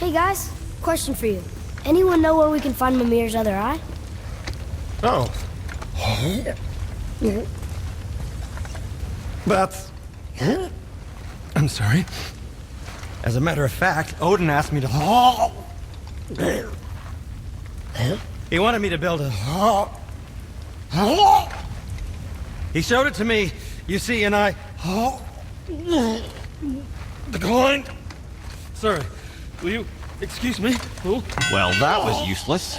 Hey guys, question for you. Anyone know where we can find Mimir's other eye? Oh. That's... I'm sorry. As a matter of fact, Odin asked me to... He wanted me to build a... He showed it to me, you see, and I... declined. Sorry, will you excuse me? Oh. Well, that was useless.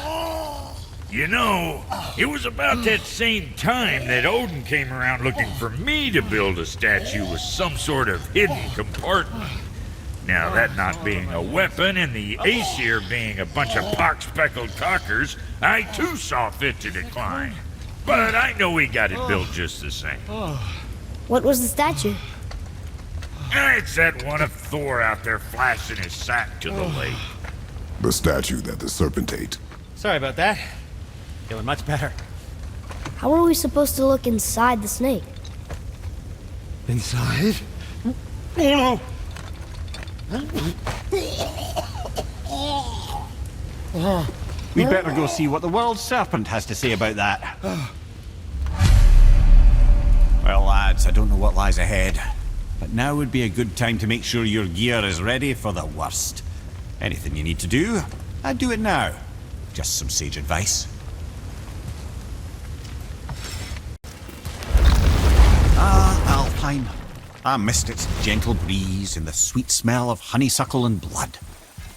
You know, it was about that same time that Odin came around looking for me to build a statue with some sort of hidden compartment. Now, that not being a weapon and the Aesir being a bunch of pock-speckled cockers, I too saw fit to decline. But I know we got it built just the same. What was the statue? It's that one of Thor out there flashing his sack to the lake. The statue that the serpent ate. Sorry about that. Feeling much better. How are we supposed to look inside the snake? Inside? Oh no! We'd better go see what the world serpent has to say about that. Well, lads, I don't know what lies ahead, but now would be a good time to make sure your gear is ready for the worst. Anything you need to do, I'd do it now. Just some sage advice. Ah, Alpine. I missed its gentle breeze and the sweet smell of honeysuckle and blood.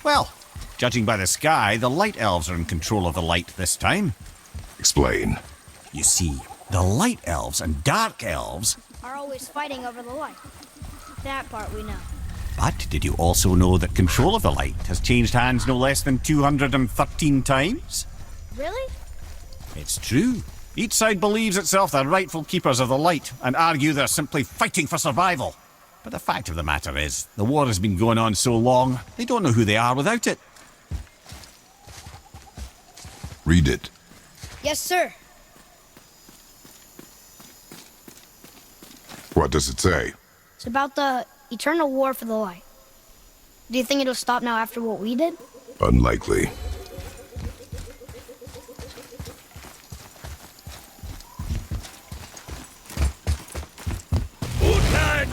Well, judging by the sky, the light elves are in control of the light this time. Explain. You see, the light elves and dark elves... Are always fighting over the light. That part we know. But did you also know that control of the light has changed hands no less than 213 times? Really? It's true. Each side believes itself the rightful keepers of the light and argue they're simply fighting for survival. But the fact of the matter is, the war has been going on so long, they don't know who they are without it. Read it. Yes, sir. What does it say? It's about the eternal war for the light. Do you think it'll stop now after what we did? Unlikely.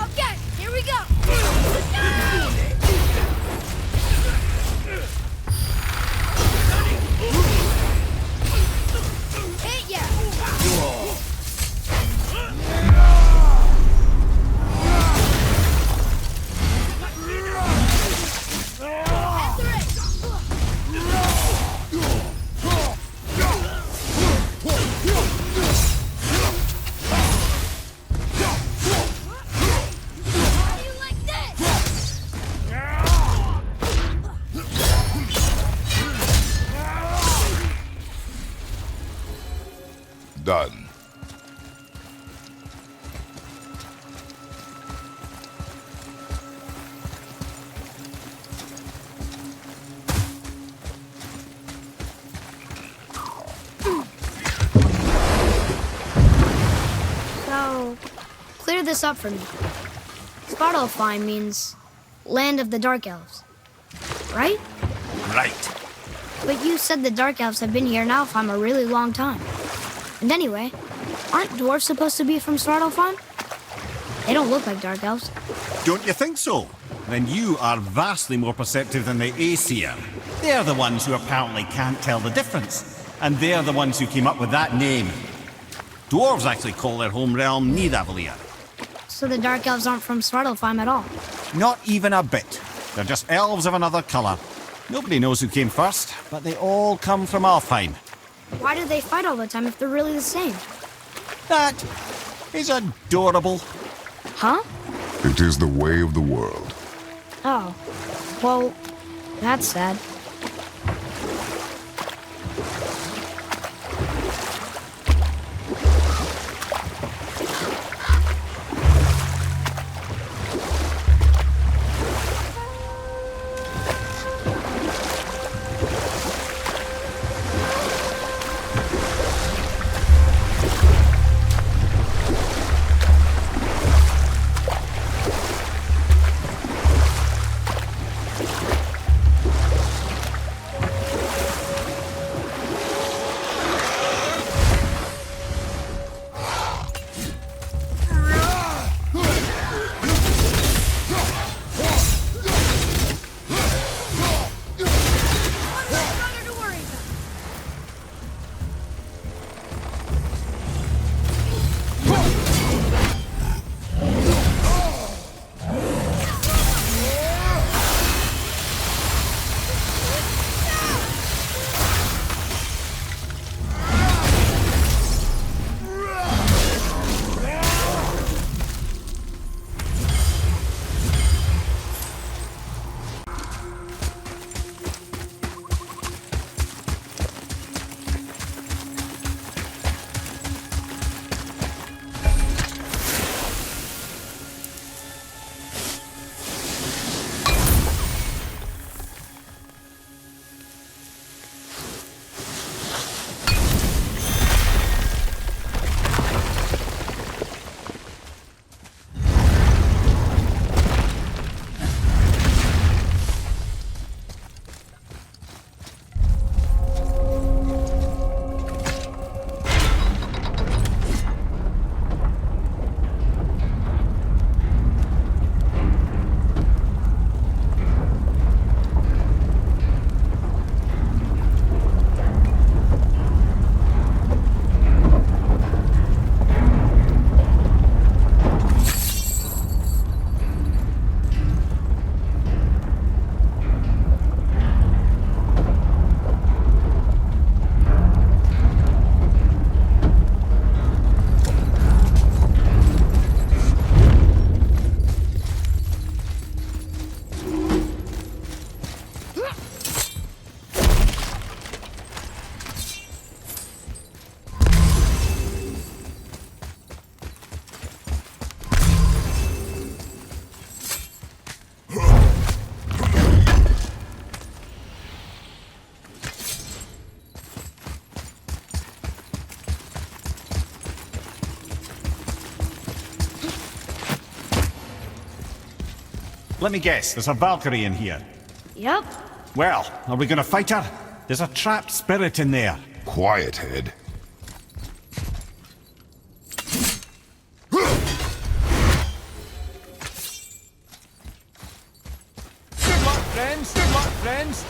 Okay, here we go! Hit ya! Done. So, clear this up for me. Svartalfheim means land of the Dark Elves, right? Right. But you said the Dark Elves have been here in Alfheim a really long time. And anyway, aren't dwarves supposed to be from Svartalfheim? They don't look like Dark Elves. Don't you think so? Then you are vastly more perceptive than the Aesir. They're the ones who apparently can't tell the difference. And they're the ones who came up with that name. Dwarves actually call their home realm Nidavellir. So the Dark Elves aren't from Svartalfheim at all? Not even a bit. They're just elves of another colour. Nobody knows who came first, but they all come from Alfheim. Why do they fight all the time if they're really the same? That is adorable. Huh? It is the way of the world. Oh. Well, that's sad. Let me guess, there's a Valkyrie in here. Yep. Well, are we gonna fight her? There's a trapped spirit in there. Quiet, head. Good luck, friends. Good luck, friends.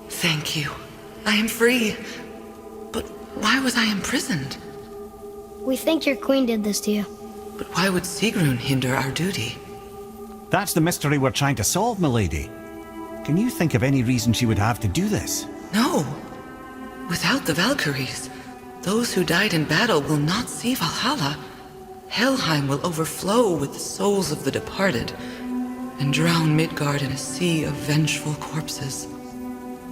Thank you. I am free. But why was I imprisoned? We think your queen did this to you. But why would Sigrun hinder our duty? That's the mystery we're trying to solve, milady. Can you think of any reason she would have to do this? No. Without the Valkyries, those who died in battle will not see Valhalla. Helheim will overflow with the souls of the departed, and drown Midgard in a sea of vengeful corpses.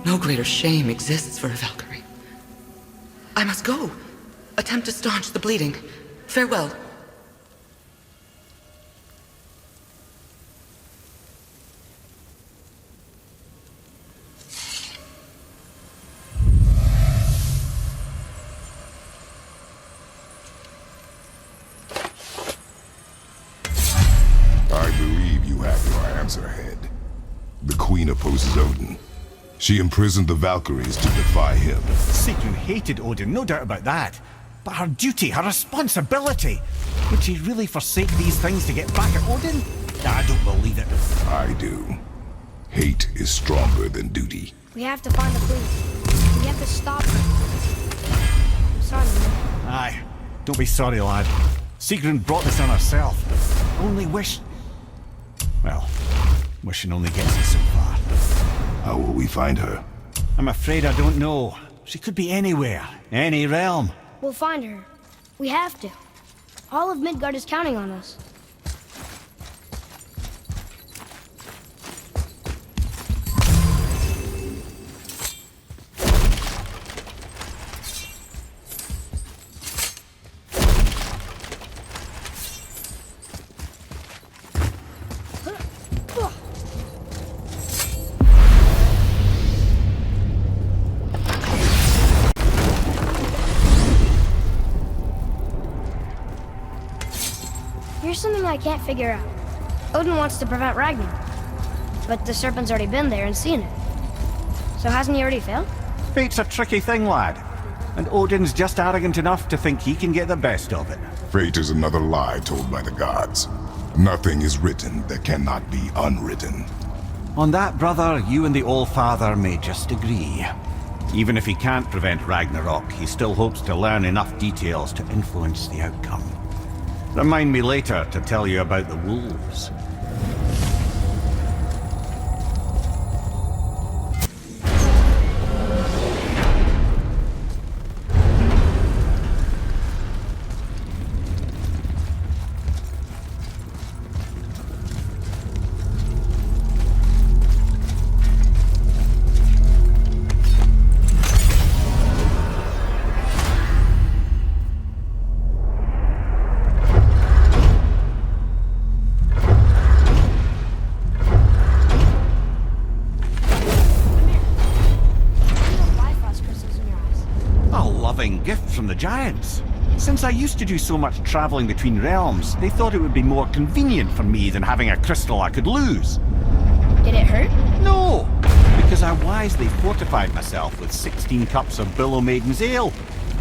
No greater shame exists for a Valkyrie. I must go. Attempt to staunch the bleeding. Farewell. I believe you have your answer, Head. The Queen of opposes Odin. She imprisoned the Valkyries to defy him. Sigrun hated Odin, no doubt about that. But her duty, her responsibility. Would she really forsake these things to get back at Odin? I don't believe it. I do. Hate is stronger than duty. We have to find the queen. We have to stop her. I'm sorry, Mimir. Aye. Don't be sorry, lad. Sigrun brought this on herself. Only wish... Well, wishing only gets us so far. How will we find her? I'm afraid I don't know. She could be anywhere, any realm. We'll find her. We have to. All of Midgard is counting on us. Here's something I can't figure out. Odin wants to prevent Ragnarok, but the serpent's already been there and seen it. So hasn't he already failed? Fate's a tricky thing, lad. And Odin's just arrogant enough to think he can get the best of it. Fate is another lie told by the gods. Nothing is written that cannot be unwritten. On that, brother, you and the All-Father may just agree. Even if he can't prevent Ragnarok, he still hopes to learn enough details to influence the outcome. Remind me later to tell you about the wolves. Gift from the giants. Since I used to do so much traveling between realms, they thought it would be more convenient for me than having a crystal I could lose. Did it hurt? No, because I wisely fortified myself with 16 cups of Billow Maiden's ale.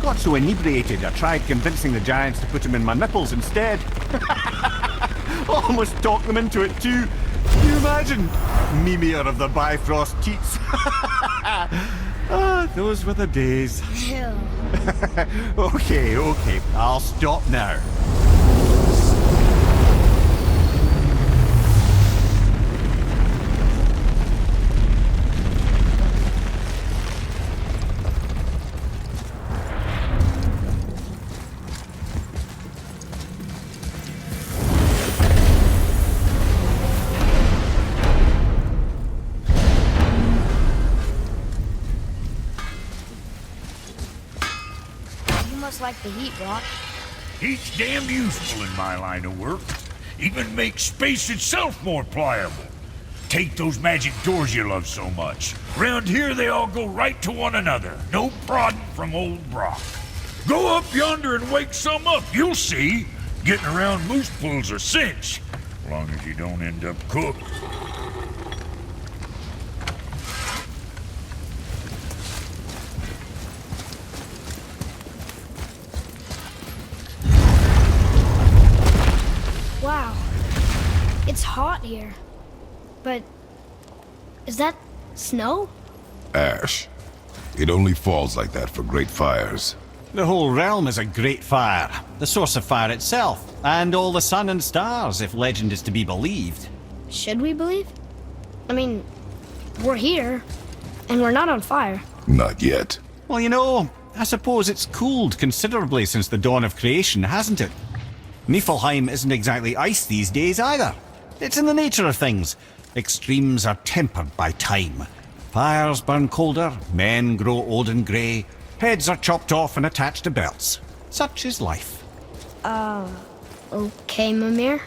Got so inebriated I tried convincing the giants to put them in my nipples instead. Almost talked them into it too. Can you imagine? Mimir of the Bifrost teats. Ah, those were the days. Ew. Okay, I'll stop now. Like the heat, Brock. Heat's damn useful in my line of work. Even makes space itself more pliable. Take those magic doors you love so much. Round here they all go right to one another. No prodding from old Brock. Go up yonder and wake some up, you'll see. Getting around moose pools a cinch. As long as you don't end up cooked. Wow. It's hot here. But... is that snow? Ash. It only falls like that for great fires. The whole realm is a great fire. The source of fire itself. And all the sun and stars, if legend is to be believed. Should we believe? I mean, we're here, and we're not on fire. Not yet. Well, you know, I suppose it's cooled considerably since the dawn of creation, hasn't it? Niflheim isn't exactly ice these days either. It's in the nature of things. Extremes are tempered by time. Fires burn colder, men grow old and grey, heads are chopped off and attached to belts. Such is life. Okay, Mimir.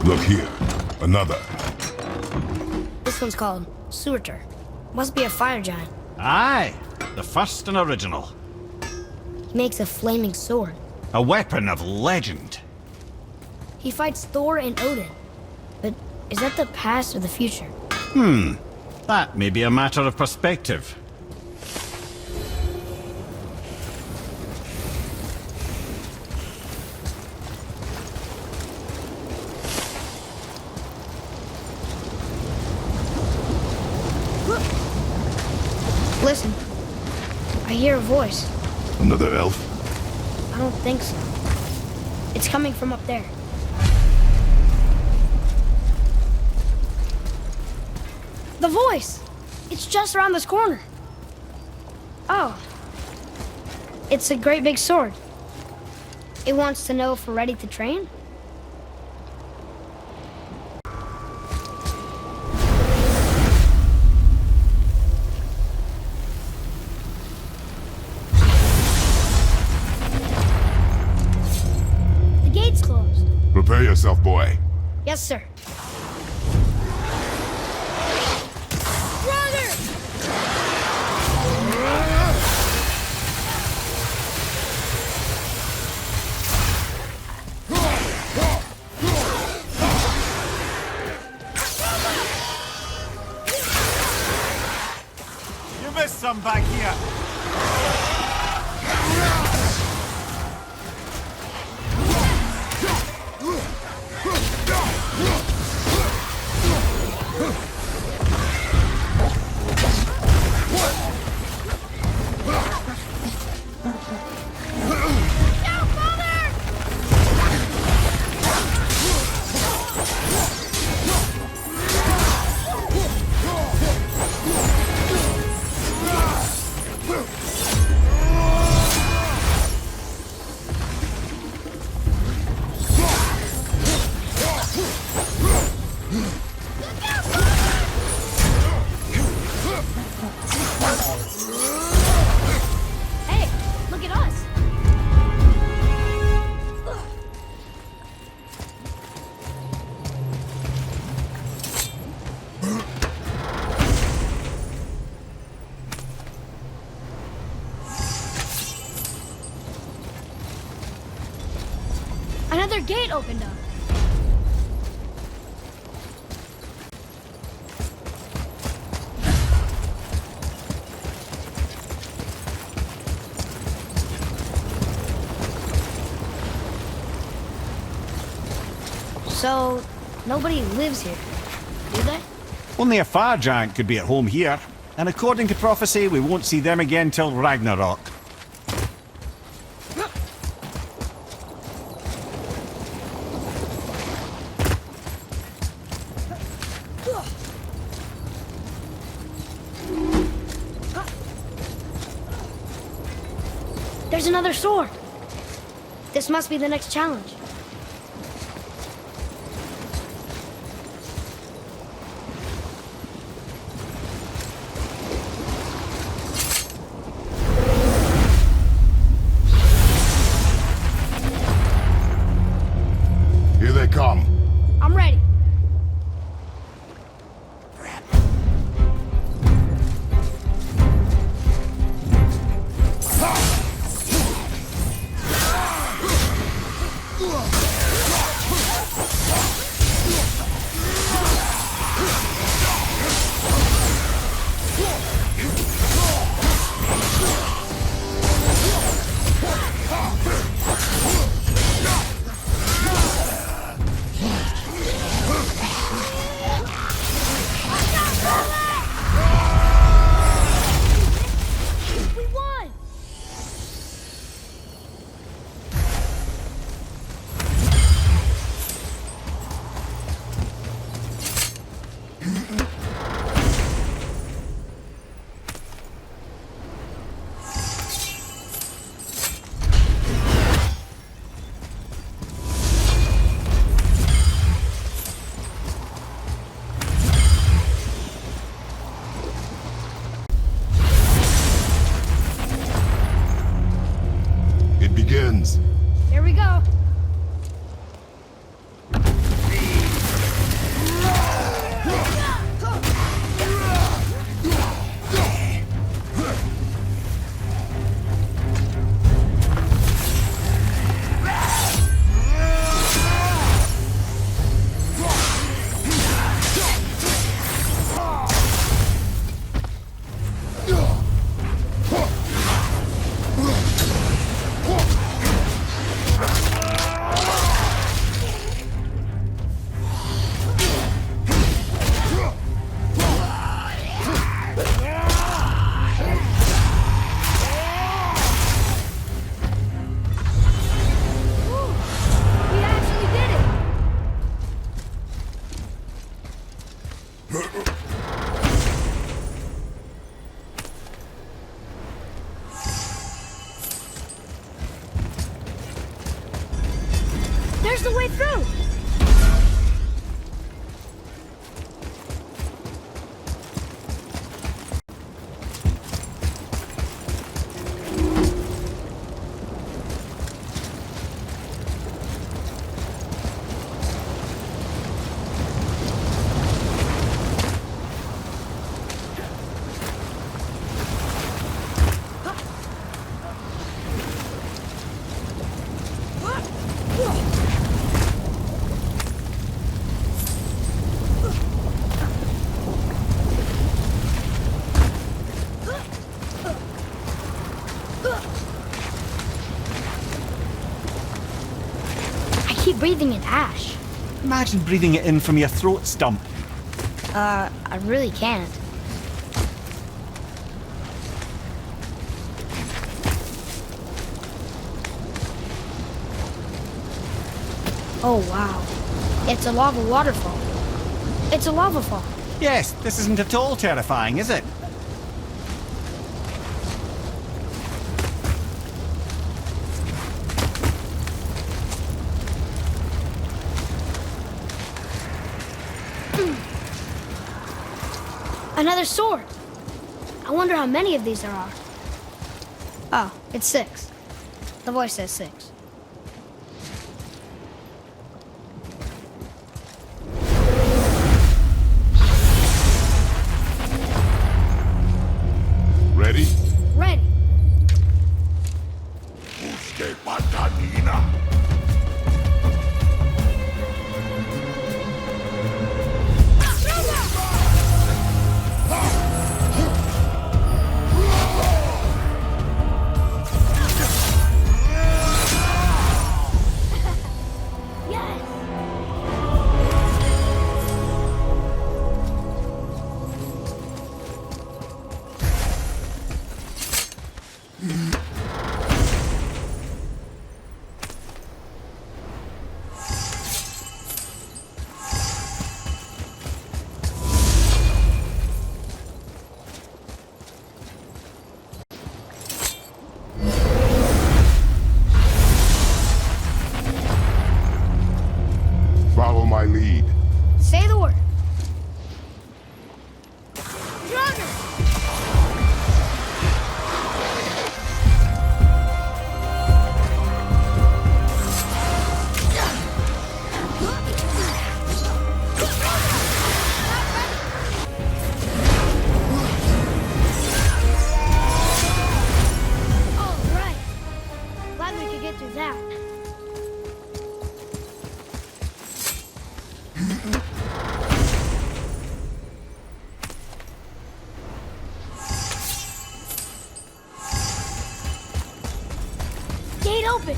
Look here. Another. This one's called Surtur. Must be a fire giant. Aye, the first and original. He makes a flaming sword. A weapon of legend. He fights Thor and Odin. But is that the past or the future? That may be a matter of perspective. Listen. I hear a voice. Another elf? I don't think so. It's coming from up there. The voice! It's just around this corner. Oh. It's a great big sword. It wants to know if we're ready to train? The gate's closed. Prepare yourself, boy. Yes, sir. You missed some back here. Hey, look at us. Another gate opened up. So, nobody lives here, do they? Only a fire giant could be at home here. And according to prophecy, we won't see them again till Ragnarok. There's another sword. This must be the next challenge. Here they come. I'm ready. We won! There's the way through! I keep breathing in ash. Imagine breathing it in from your throat stump. I really can't. Oh, wow. It's a lava waterfall. It's a lava fall. Yes, this isn't at all terrifying, is it? Another sword. I wonder how many of these there are. Oh, it's 6. The voice says 6. Ready? Ready. Busque patanina. Yes. Follow my lead. Say the word. Dragon! All right. Glad we could get through that. Gate open.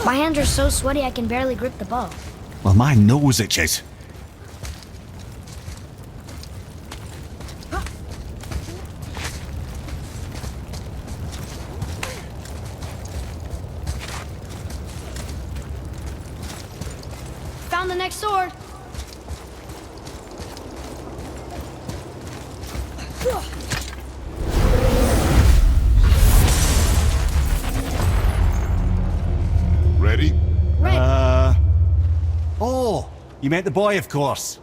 My hands are so sweaty I can barely grip the bow. Well, my nose itches. Found the next sword. Ready? Red. Oh, you meant the boy, of course.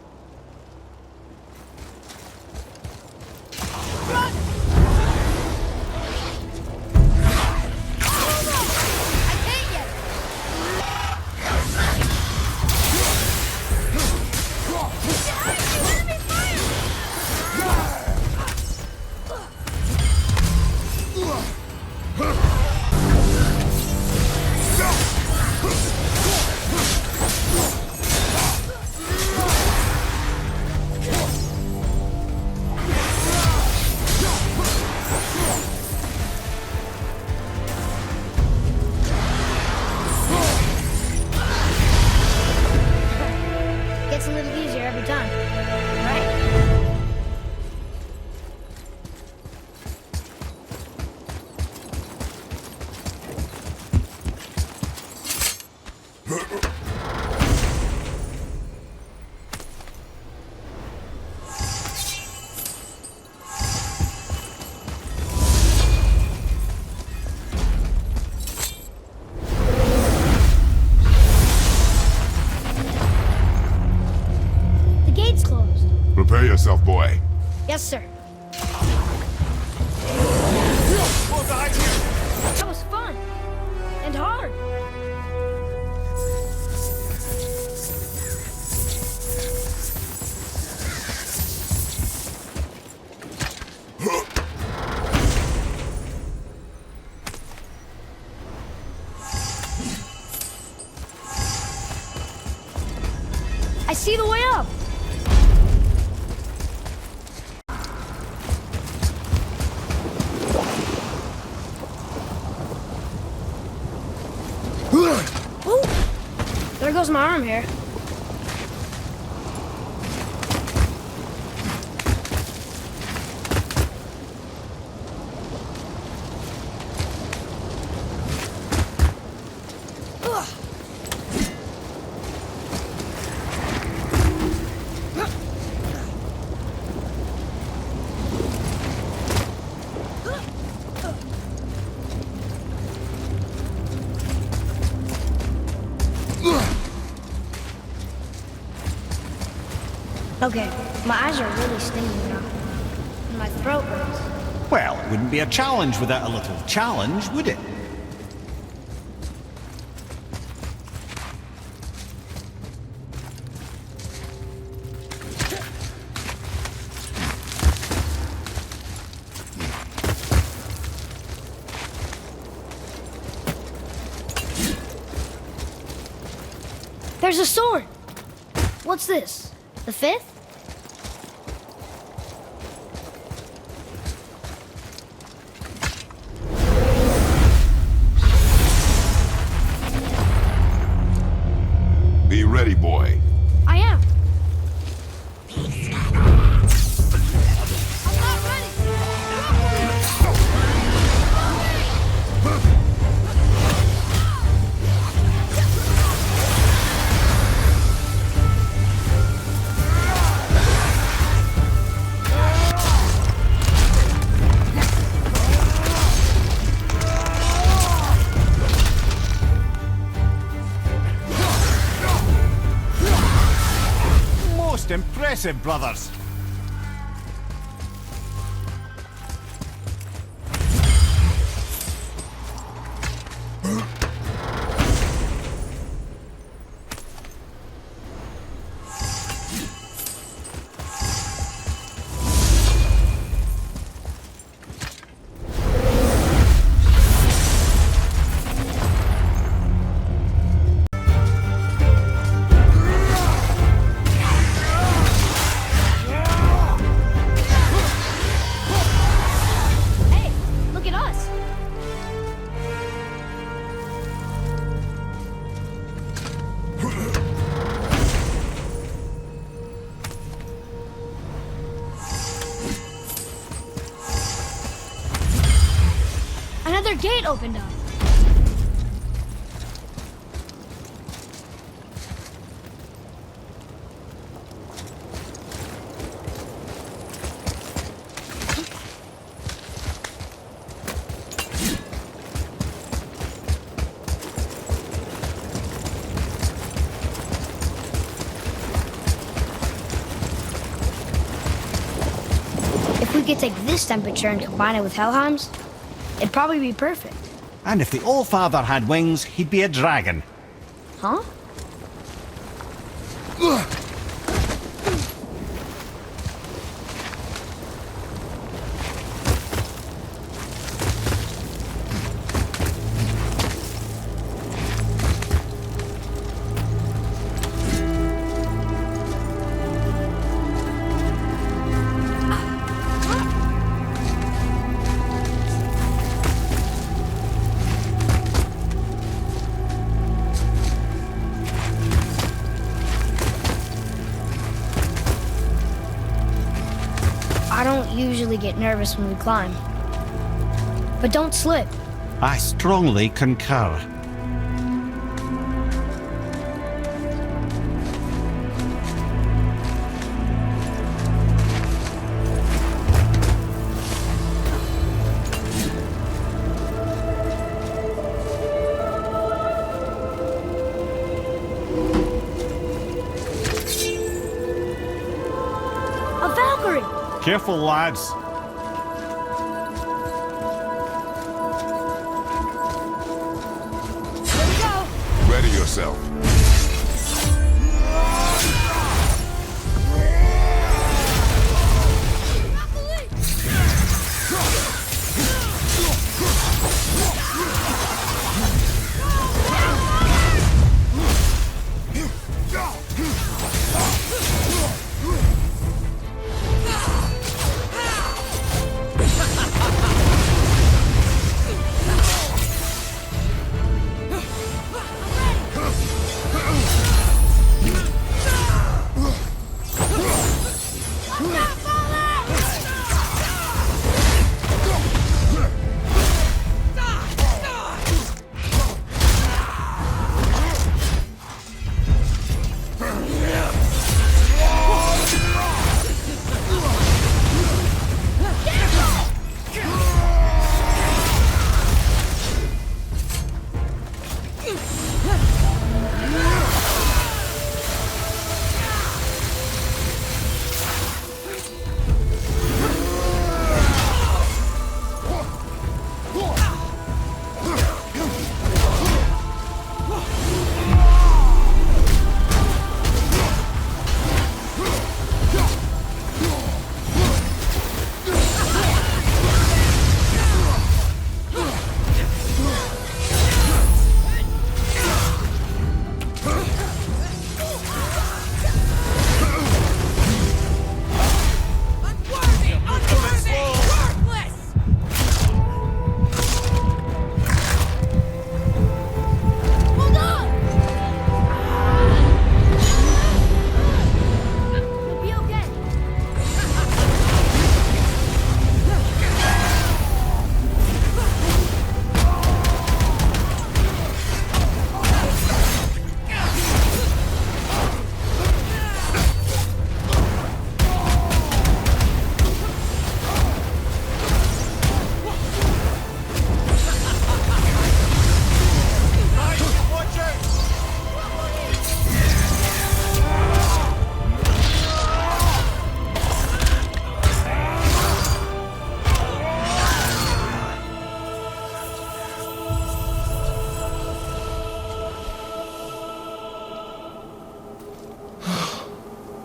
I can't get it. Yes, sir. More behind you! That was fun. And hard. I see the way up. Oh, there goes my arm here. Okay, my eyes are really stinging now. And my throat hurts. Well, it wouldn't be a challenge without a little challenge, would it? There's a sword! What's this? The fifth? Be ready, boy. I am. I'm not ready! Most impressive, brothers. Hey, look at us! Another gate opened up. If we could take this temperature and combine it with Helheim's, it'd probably be perfect. And if the All-Father had wings, he'd be a dragon. Huh? I don't usually get nervous when we climb. But don't slip. I strongly concur. A Valkyrie! Careful, lads. Here we go. Ready yourself.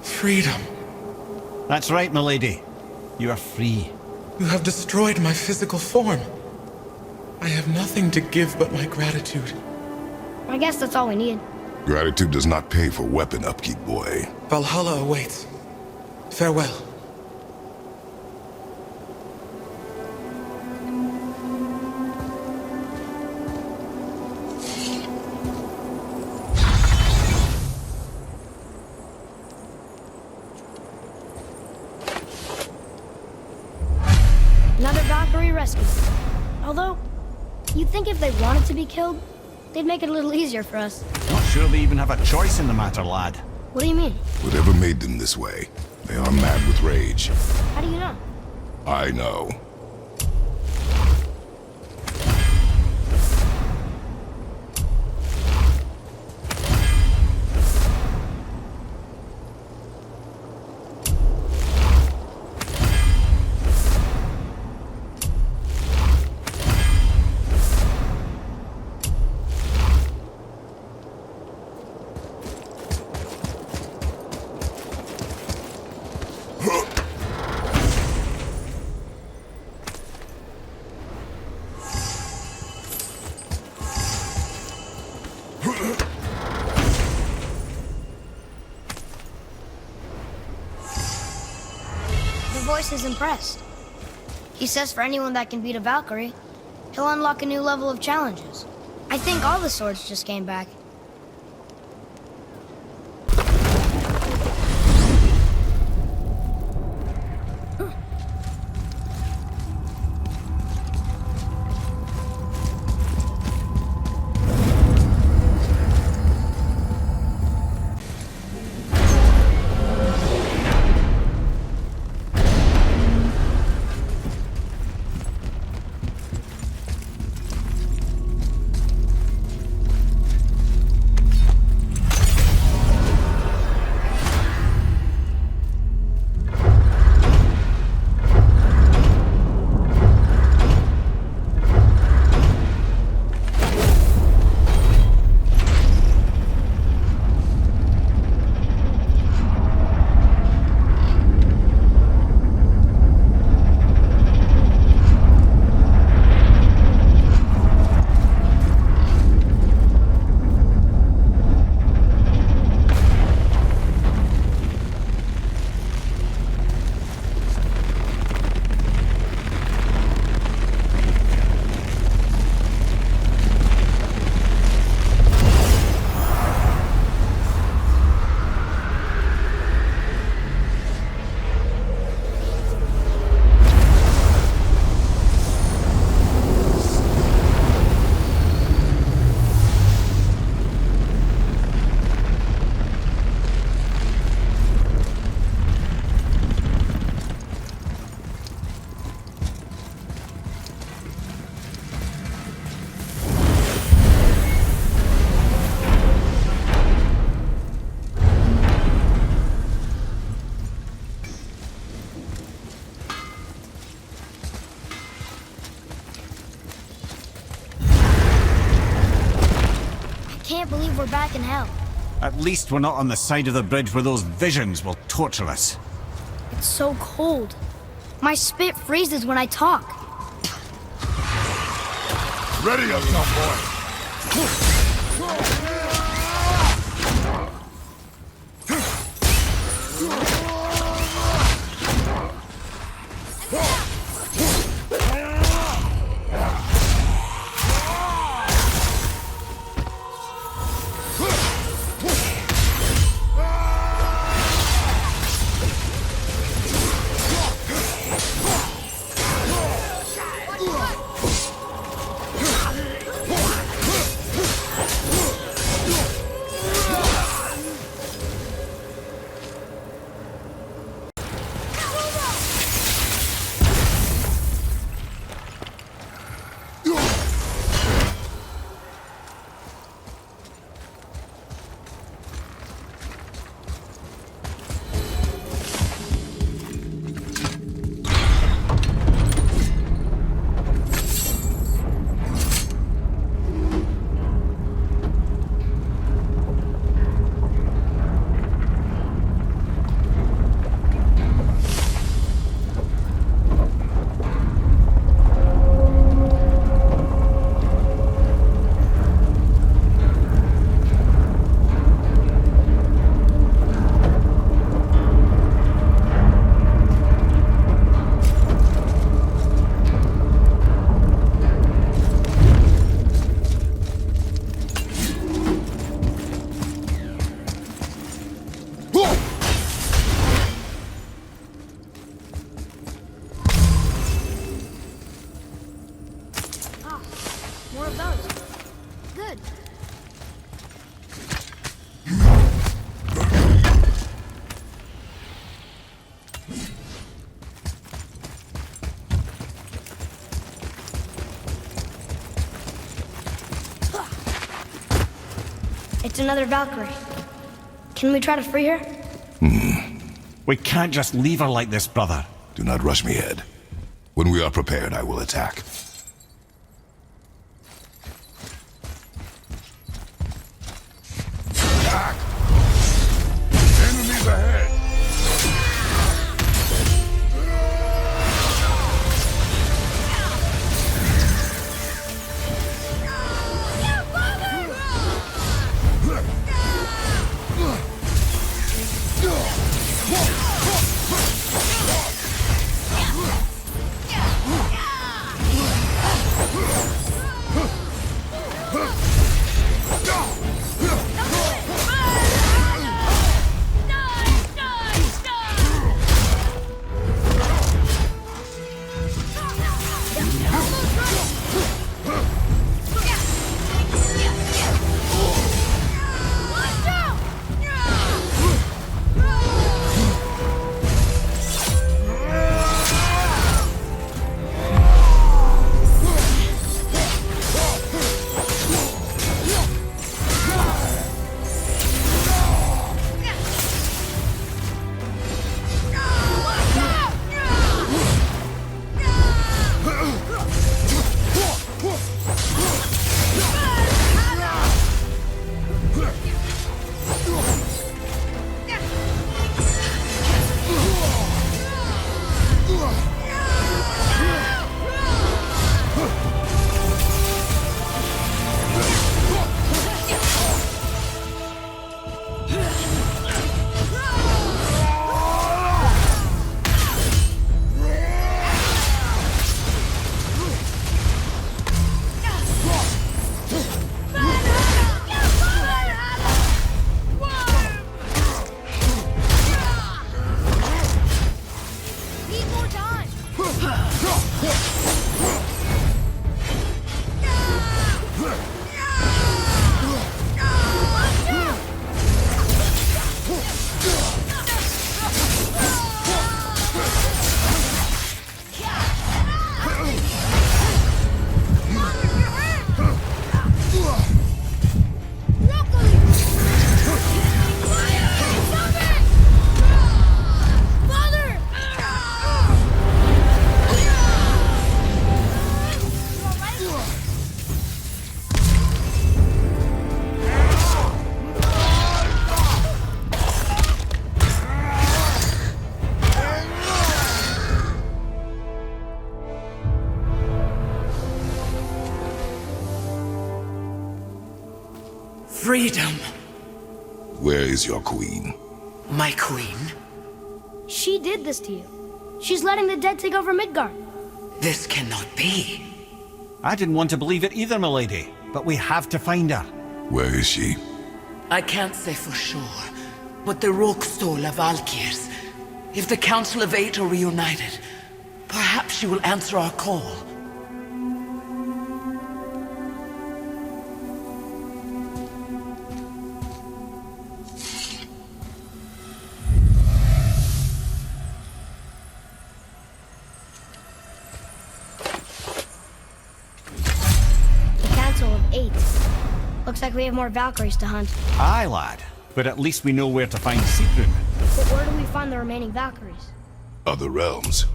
Freedom. That's right, milady. You are free. You have destroyed my physical form. I have nothing to give but my gratitude. I guess that's all we need. Gratitude does not pay for weapon upkeep, boy. Valhalla awaits. Farewell. Another Valkyrie rescue. Although, you'd think if they wanted to be killed, they'd make it a little easier for us. Not sure they even have a choice in the matter, lad. What do you mean? Whatever made them this way, they are mad with rage. How do you know? I know. The voice is impressed. He says for anyone that can beat a Valkyrie, he'll unlock a new level of challenges. I think all the swords just came back. can't believe we're back in hell. At least we're not on the side of the bridge where those visions will torture us. It's so cold. My spit freezes when I talk. Ready yourself, boy. More of those. Good. It's another Valkyrie. Can we try to free her? We can't just leave her like this, brother. Do not rush me, Ed. When we are prepared, I will attack. Attack! Enemies ahead! Freedom. Where is your queen? My queen? She did this to you. She's letting the dead take over Midgard. This cannot be. I didn't want to believe it either, milady, but we have to find her. Where is she? I can't say for sure, but the Rokstol of Valkyrs. If the Council of Eight are reunited, perhaps she will answer our call. The Council of Eight. Looks like we have more Valkyries to hunt. Aye, lad. But at least we know where to find Sigrun. But where do we find the remaining Valkyries? Other realms.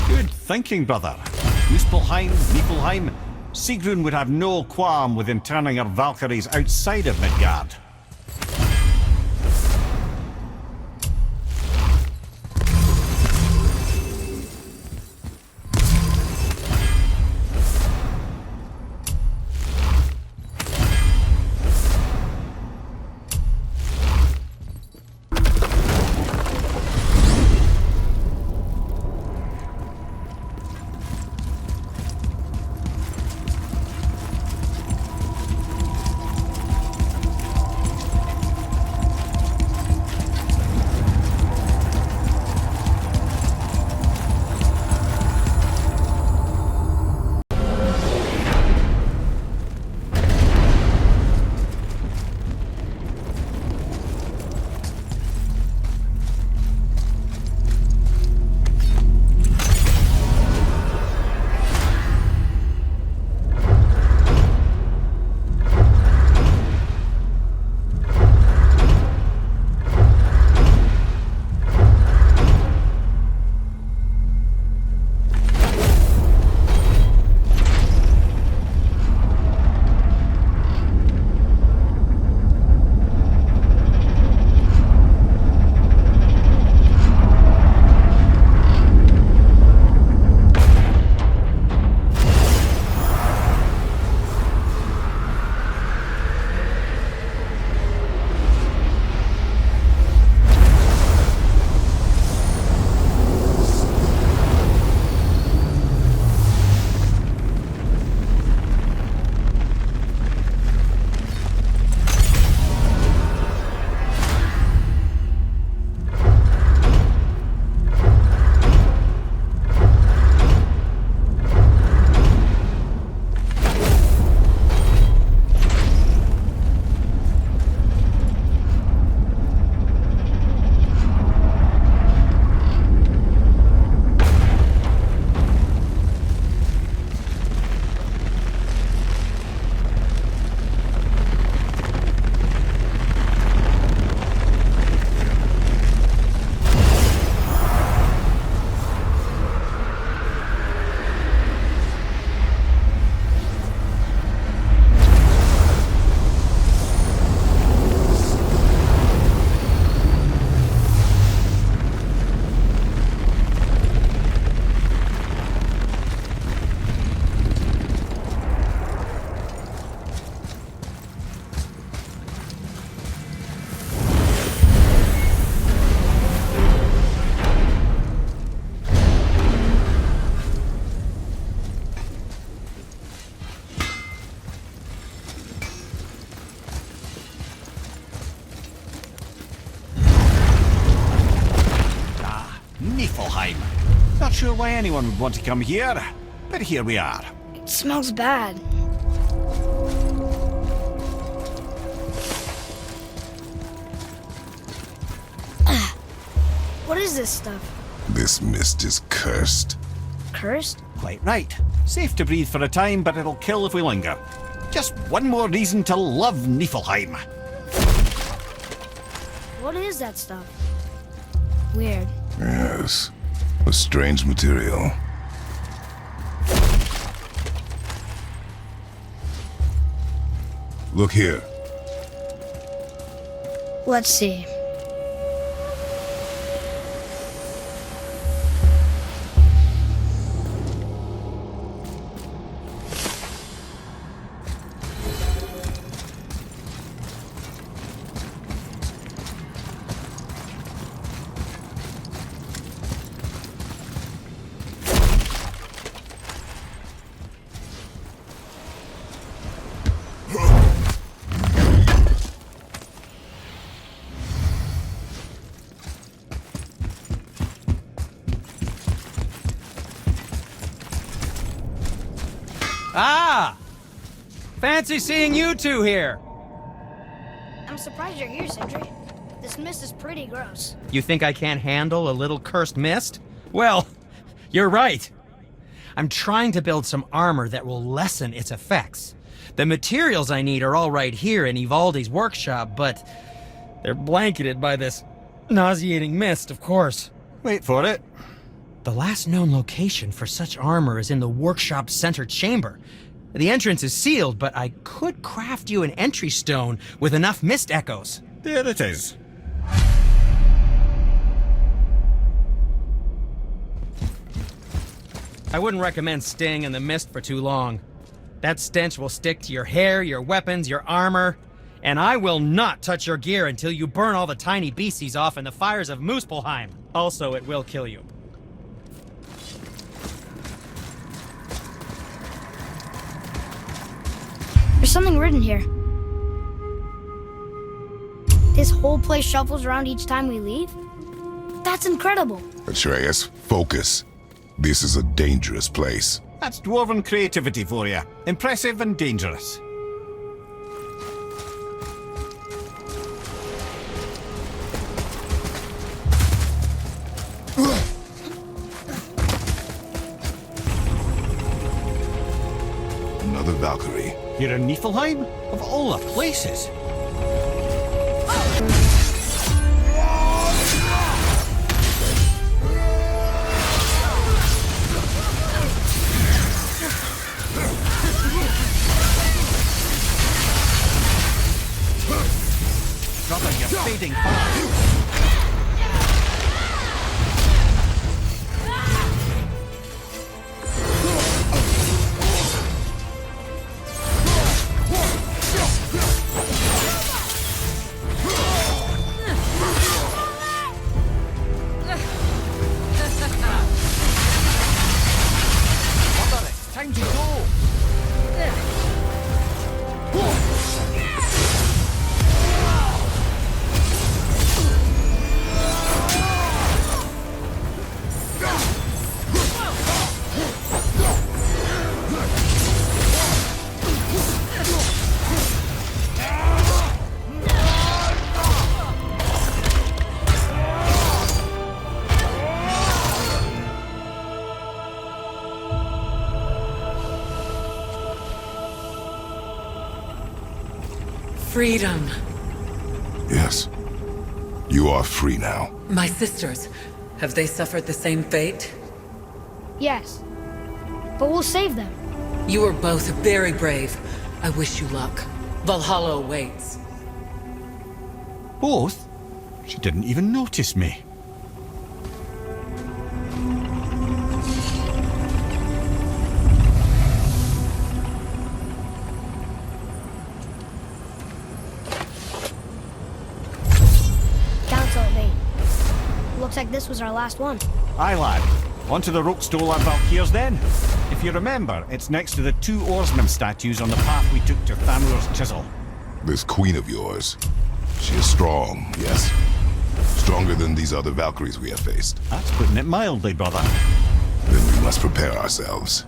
Good thinking, brother. Muspelheim, Niflheim. Sigrun would have no qualm with interning her Valkyries outside of Midgard. Niflheim. Not sure why anyone would want to come here, but here we are. It smells bad. What is this stuff? This mist is cursed. Cursed? Quite right. Safe to breathe for a time, but it'll kill if we linger. Just one more reason to love Niflheim. What is that stuff? Weird. Yes. A strange material. Look here. Let's see. Ah! Fancy seeing you two here. I'm surprised you're here, Sindri. This mist is pretty gross. You think I can't handle a little cursed mist? Well, you're right. I'm trying to build some armor that will lessen its effects. The materials I need are all right here in Ivaldi's workshop, but they're blanketed by this nauseating mist, of course. Wait for it. The last known location for such armor is in the workshop's center chamber. The entrance is sealed, but I could craft you an entry stone with enough mist echoes. There it is. I wouldn't recommend staying in the mist for too long. That stench will stick to your hair, your weapons, your armor, and I will not touch your gear until you burn all the tiny beasties off in the fires of Muspelheim. Also, it will kill you. There's something written here. This whole place shuffles around each time we leave? That's incredible. Atreus, focus. This is a dangerous place. That's dwarven creativity for you. Impressive and dangerous. Another Valkyrie. You're in Niflheim? Of all the places. Brother, you're fading fast. Time to go! Freedom. Yes. You are free now. My sisters, have they suffered the same fate? Yes. But we'll save them. You are both very brave. I wish you luck. Valhalla awaits. Both? She didn't even notice me. Council of 8. Looks like this was our last one. Aye, lad. On to the rope stolen Valkyrs then. If you remember, it's next to the two oarsmen statues on the path we took to Thamur's chisel. This queen of yours, she is strong, yes? Stronger than these other Valkyries we have faced. That's putting it mildly, brother. Then we must prepare ourselves.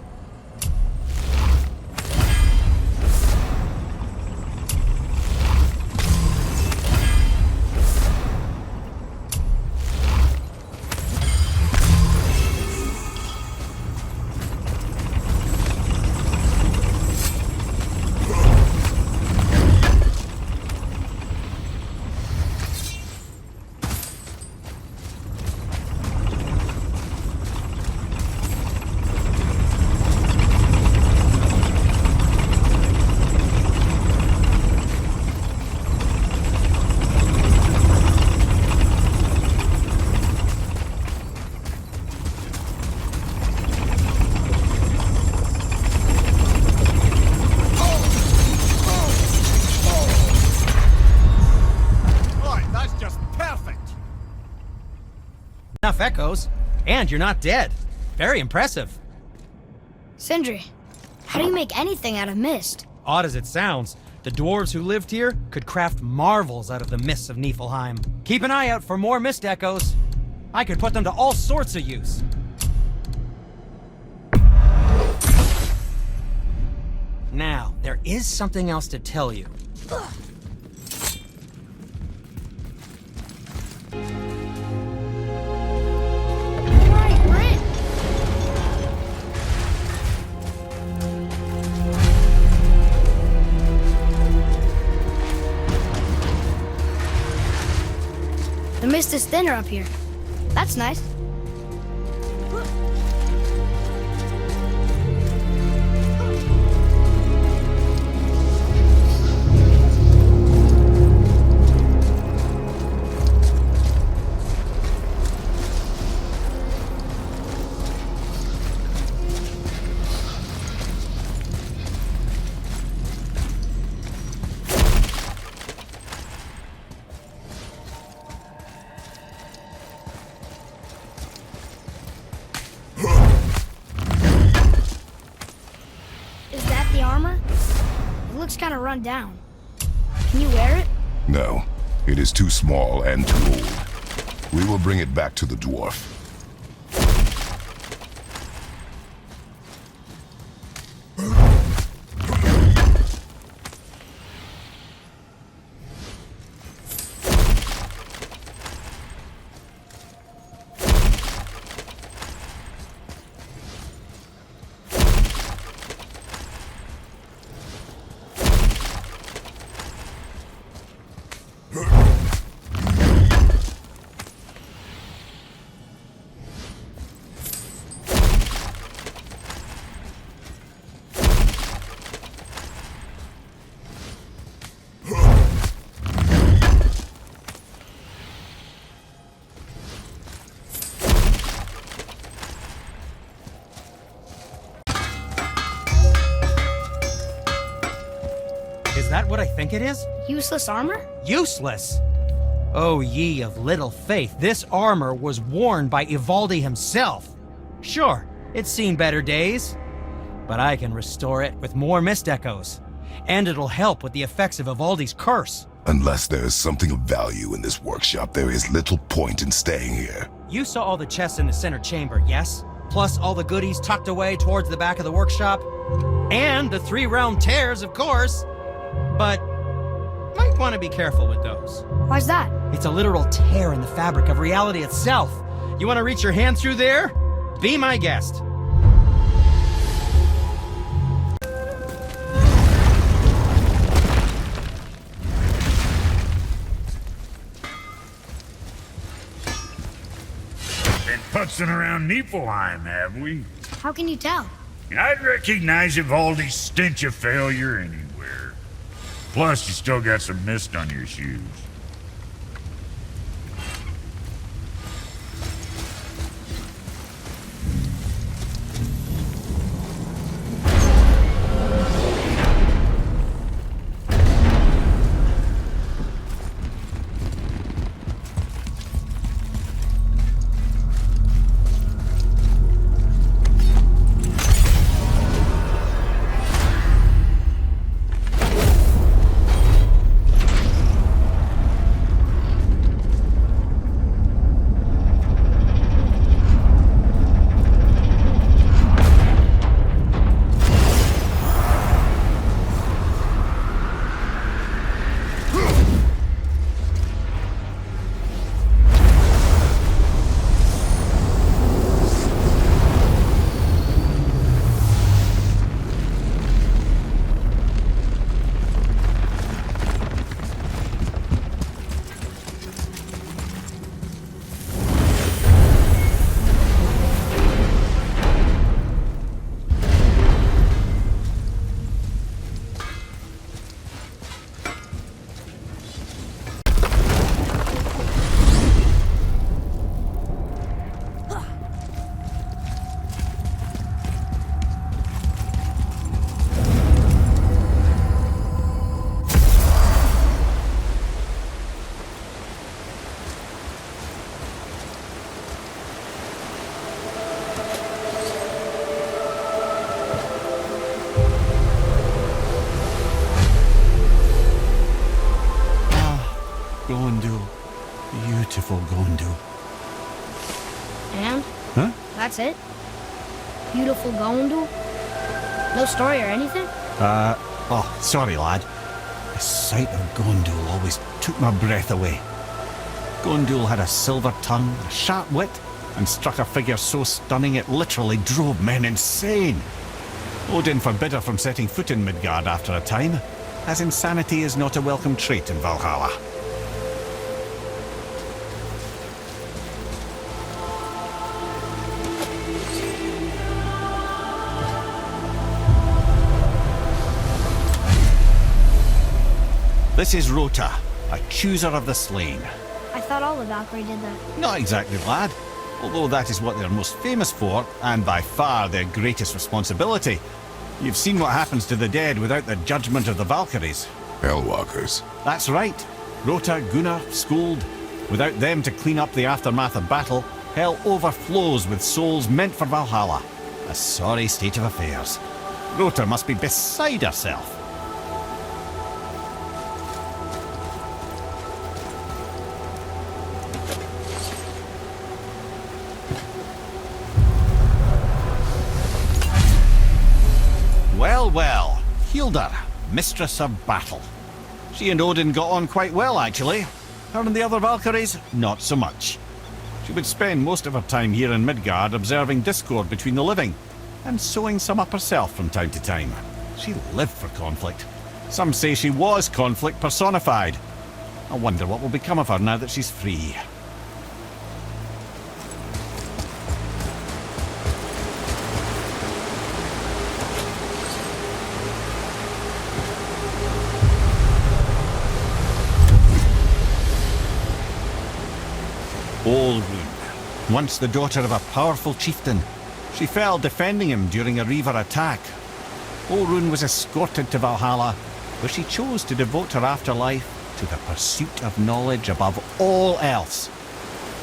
Enough echoes, and you're not dead. Very impressive. Sindri, how do you make anything out of mist? Odd as it sounds, the dwarves who lived here could craft marvels out of the mists of Niflheim. Keep an eye out for more mist echoes. I could put them to all sorts of use. Now, there is something else to tell you. Right, we're in. The mist is thinner up here. That's nice. Is that the armor? It looks kind of run down. Can you wear it? No, it is too small and too old. We will bring it back to the dwarf. Is that what I think it is? Useless armor? Useless! Oh, ye of little faith, this armor was worn by Ivaldi himself. Sure, it's seen better days, but I can restore it with more mist echoes, and it'll help with the effects of Ivaldi's curse. Unless there is something of value in this workshop, there is little point in staying here. You saw all the chests in the center chamber, yes? Plus all the goodies tucked away towards the back of the workshop? And the 3 realm tears, of course! But might want to be careful with those. Why's that? It's a literal tear in the fabric of reality itself. You want to reach your hand through there? Be my guest. Been putzing around Niflheim, have we? How can you tell? I'd recognize Ivaldi's stench of failure anywhere. Plus, you still got some mist on your shoes. Gondu. Beautiful Gondu. And? Huh? That's it? Beautiful Gondu? No story or anything? Oh, sorry, lad. The sight of Gondul always took my breath away. Gondul had a silver tongue, a sharp wit, and struck a figure so stunning it literally drove men insane. Odin forbid her from setting foot in Midgard after a time, as insanity is not a welcome trait in Valhalla. This is Rota, a chooser of the slain. I thought all the Valkyrie did that. Not exactly, lad. Although that is what they're most famous for, and by far their greatest responsibility. You've seen what happens to the dead without the judgment of the Valkyries. Hellwalkers. That's right. Rota, Gunnar, Skuld. Without them to clean up the aftermath of battle, hell overflows with souls meant for Valhalla. A sorry state of affairs. Rota must be beside herself. Well, Hildr, mistress of battle. She and Odin got on quite well, actually. Her and the other Valkyries, not so much. She would spend most of her time here in Midgard observing discord between the living, and sewing some up herself from time to time. She lived for conflict. Some say she was conflict personified. I wonder what will become of her now that she's free. Olrun, once the daughter of a powerful chieftain. She fell defending him during a Reaver attack. Olrun was escorted to Valhalla, where she chose to devote her afterlife to the pursuit of knowledge above all else.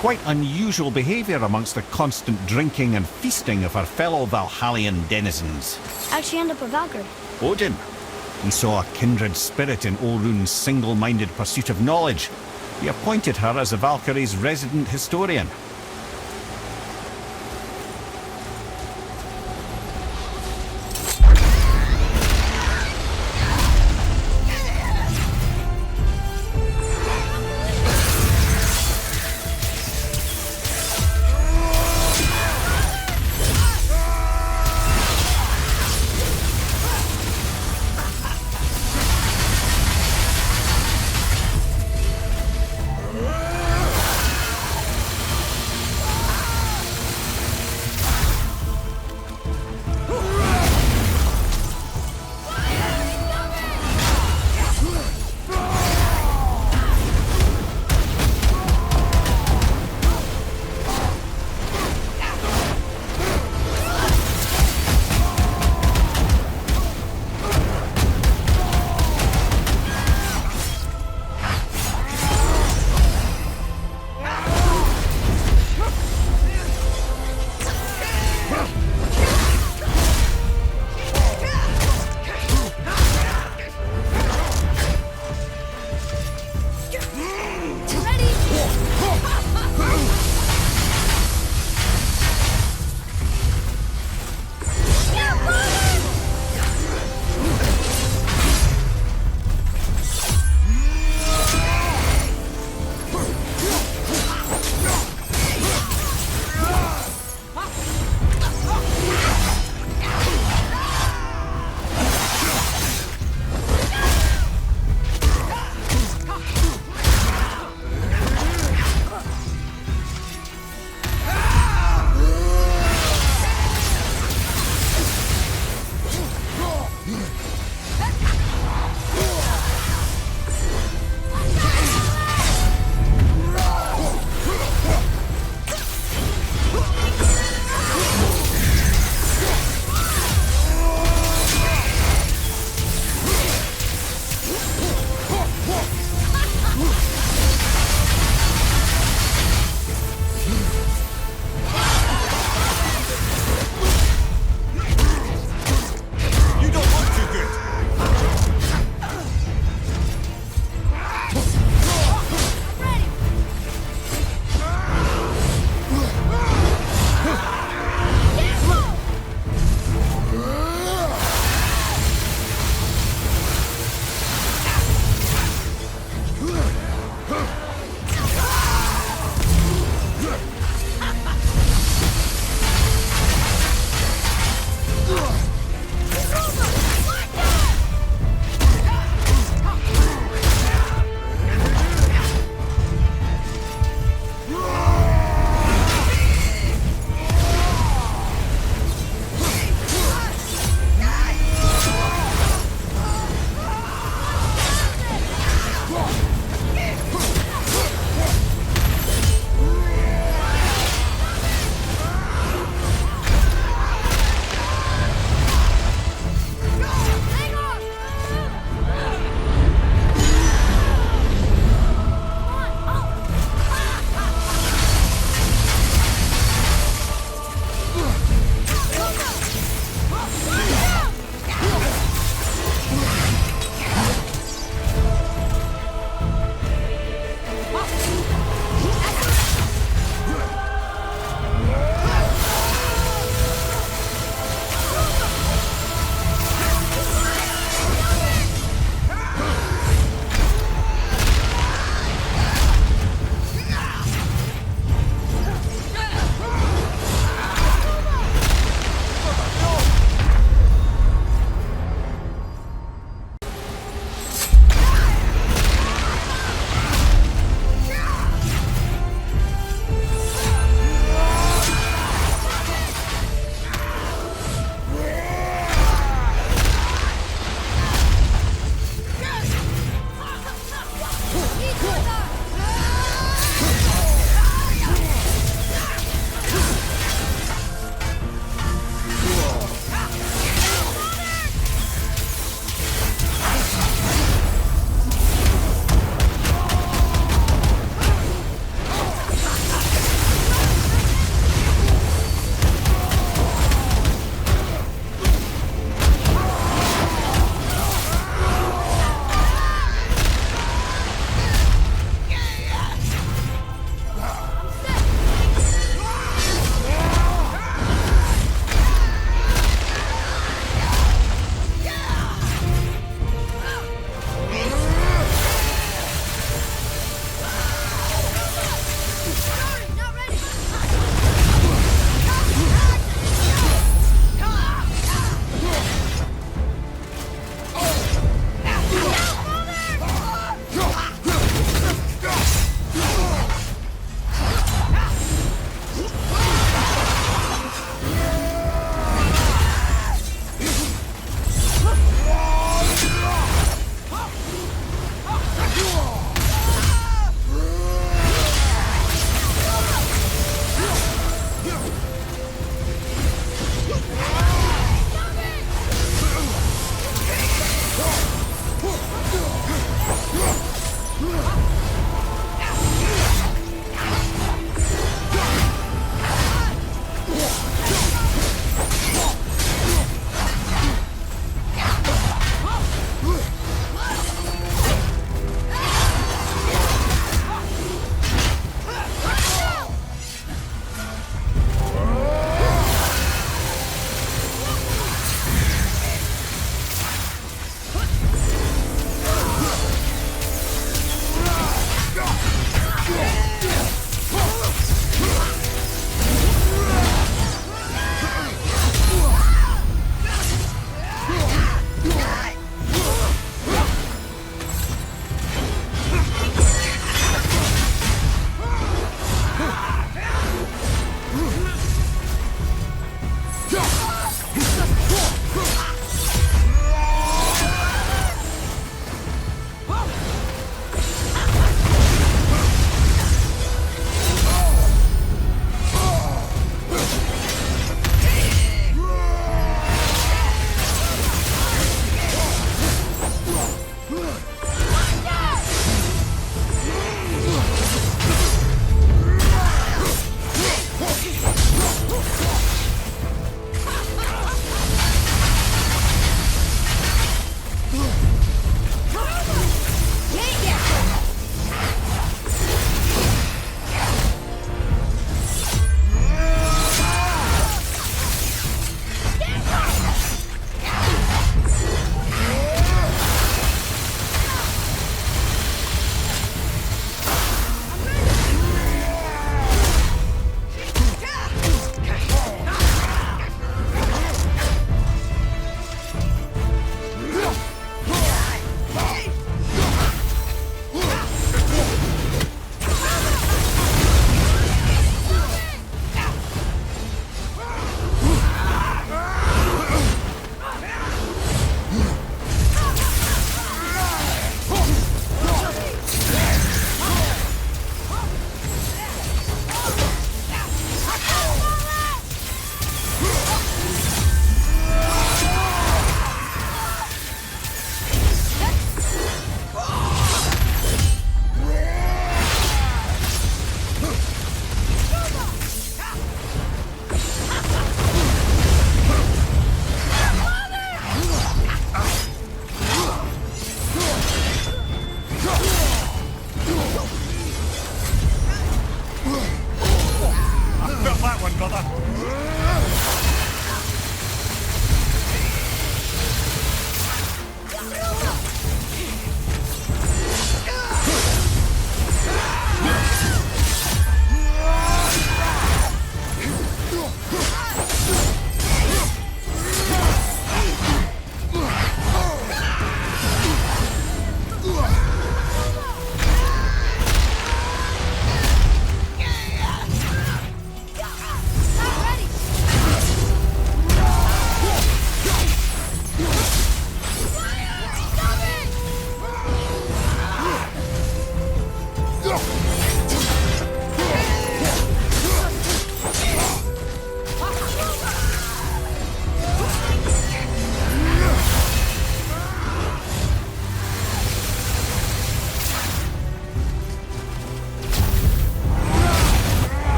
Quite unusual behaviour amongst the constant drinking and feasting of her fellow Valhallian denizens. How'd she end up a Valkyrie? Odin. He saw a kindred spirit in Olrun's single-minded pursuit of knowledge. He appointed her as the Valkyrie's resident historian.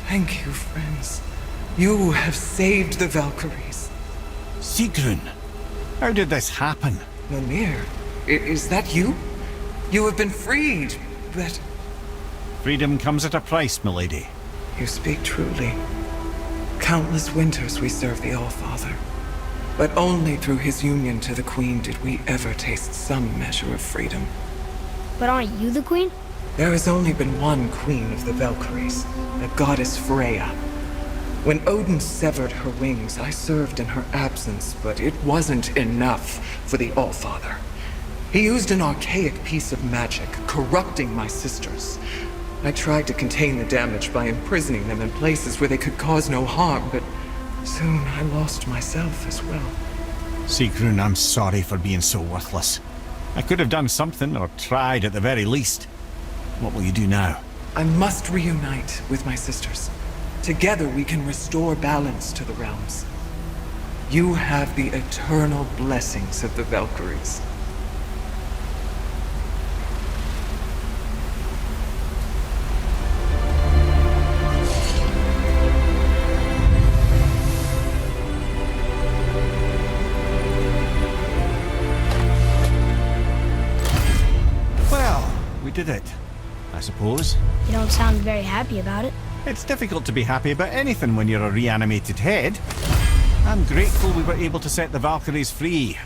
Thank you, friends. You have saved the Valkyries. Sigrun, how did this happen? Mimir, is that you? You have been freed, but... Freedom comes at a price, milady. You speak truly. Countless winters we served the All-Father. But only through his union to the Queen did we ever taste some measure of freedom. But aren't you the queen? There has only been one Queen of the Valkyries, the goddess Freya. When Odin severed her wings, I served in her absence, but it wasn't enough for the All-Father. He used an archaic piece of magic, corrupting my sisters. I tried to contain the damage by imprisoning them in places where they could cause no harm, but soon I lost myself as well. Sigrun, I'm sorry for being so worthless. I could have done something, or tried at the very least. What will you do now? I must reunite with my sisters. Together we can restore balance to the realms. You have the eternal blessings of the Valkyries. Well, we did it, I suppose. You don't sound very happy about it. It's difficult to be happy about anything when you're a reanimated head. I'm grateful we were able to set the Valkyries free.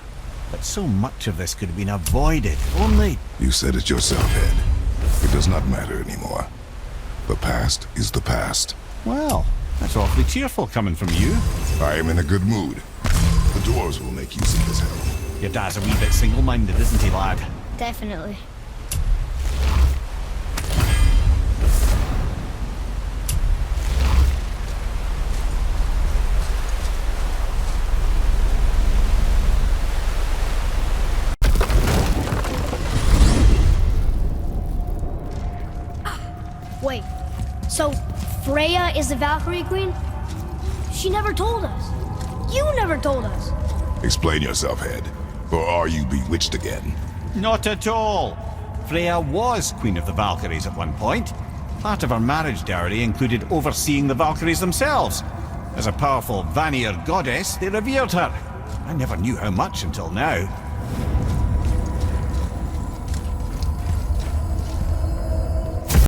But so much of this could have been avoided, only... You said it yourself, Ed. It does not matter anymore. The past is the past. Well, that's awfully cheerful coming from you. I am in a good mood. The dwarves will make use of this help. Your dad's a wee bit single-minded, isn't he, lad? Definitely. Wait, so Freya is the Valkyrie Queen? She never told us. You never told us. Explain yourself, Ed. Or are you bewitched again? Not at all. Freya was Queen of the Valkyries at one point. Part of her marriage dowry included overseeing the Valkyries themselves. As a powerful Vanir goddess, they revered her. I never knew how much until now.